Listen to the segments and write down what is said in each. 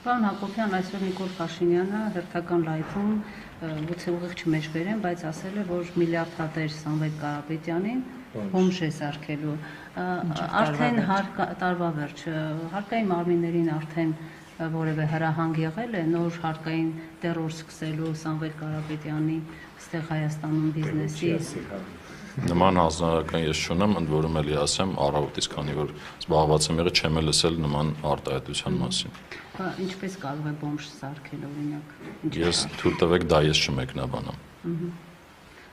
Պարոն Հակոբյան, այսօր Նիկոլ Փաշինյանը հերթական լայվում գուցե ուղիղ չմեջբերեն, բայց ասել է, որ միլիարդատեր Սամվել Կարապետյանին բոմժ է սարքելու։ Արդեն տարվա վերջ, հարկային մարմիններին արդեն որևէ հրահանգ եղել է նոր հարկային տերոր սկսելու Սամվել Կարապետյանի այստեղ Հայաստանում բիզնեսի։ Նման հանձնարարական ես չունեմ, ընդ որում էլի ասեմ, առավոտից, քանի որ զբաղված եմ եղել, չեմ լսել նման արտահայտության մասին։ Ինչպես կարող է բոմժ սարքել, օրինակ։ Ես թույլ տվեք, դա ես չմեկնաբանեմ։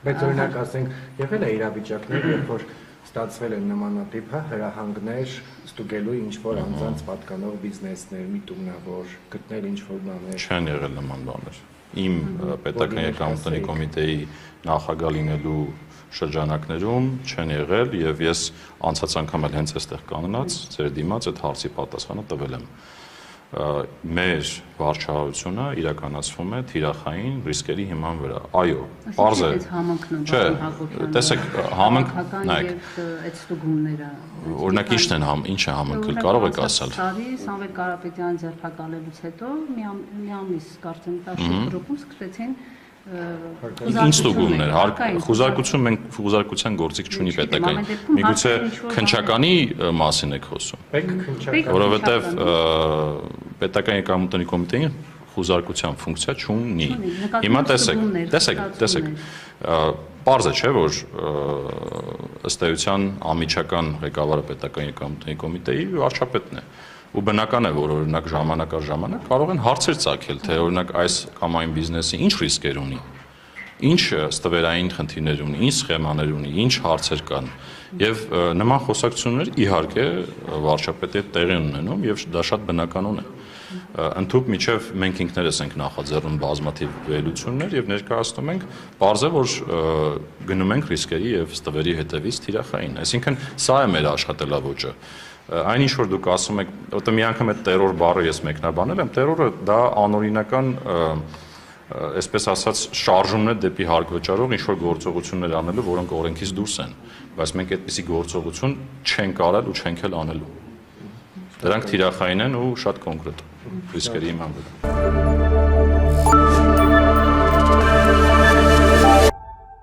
Բայց օրինակ ասենք, եղել է իրավիճակներ, երբ որ ստացվել են նմանատիպ հրահանգներ ստուգելու ինչ-որ անձանց պատկանող բիզնեսներ, միտումնավոր, գտնել ինչ-որ բաներ։ Չեն եղել նման բաներ։ Իմ պետական եկամուտների կոմիտեի նախագահ լինելու շրջանակներում չեն եղել եւ ես անցած անգամ էլ հենց այստեղ կանգնած ձեր դիմաց այդ հարցի պատասխանը տվել եմ։ Մեր վարչահարությունը իրականացվում է թիրախային ռիսկերի հիման վրա։ Այո, պարզ է։ Չէ, տեսեք, համընկ, նայեք, այդ ստուգումները։ Օրինակ ինչ է համընկել, կարող եք ասել։ Սամվել Կարապետյանի ձերբակալելուց հետո մի ամիս կարծեմ 10 գրոպում սկսեցին Ինչ ստուգումներ, խուզարկություն մենք խուզարկության գործիք չունի պետական։ Միգուցե քննչականի մասին եք խոսում։ Որովհետև պետական եկամուտների կոմիտեին խուզարկության ֆունկցիա չունի։ Հիմա տեսեք, պարզ է, չէ, որ ըստ էության անմիջական ղեկավարը պետական եկամուտների կոմիտեի վարչապետն է։ Ու բնական է, որ օրինակ ժամանակ առ ժամանակ կարող են հարցեր ծագել, թե օրինակ այս կամ այն բիզնեսը ինչ ռիսկեր ունի, ինչ ստվերային խնդիրներ ունի, ինչ սխեմաներ ունի, ինչ հարցեր կան։ Եվ նման խոսակցություններ իհարկե վարչապետի հետ տեղի ունենում եւ դա շատ բնականon է։ Ընդհանուր միջև մենք ինքներս ենք նախաձեռնում բազմաթիվ վերլուծություններ եւ ներկայացնում ենք, պարզ է, որ գնում ենք ռիսկերի եւ ստվերի հետևից թիրախային։ Այսինքն սա է մեր աշխատելավոճը։ Այն ինչ որ դուք ասում եք, որտեղ մի անգամ այդ տերոր բառը ես մեկնաբանել եմ, տերորը դա անօրինական, այսպես ասած, շարժումն է դեպի հարկվճարող ինչ որ գործողություններ անելու, որոնք օրենքից դուրս են, բայց մենք այդպիսի գործողություն չենք արել ու չենք էլ անելու։ Դրանք թիրախային են ու շատ կոնկրետ ռիսկերի հիման վրա։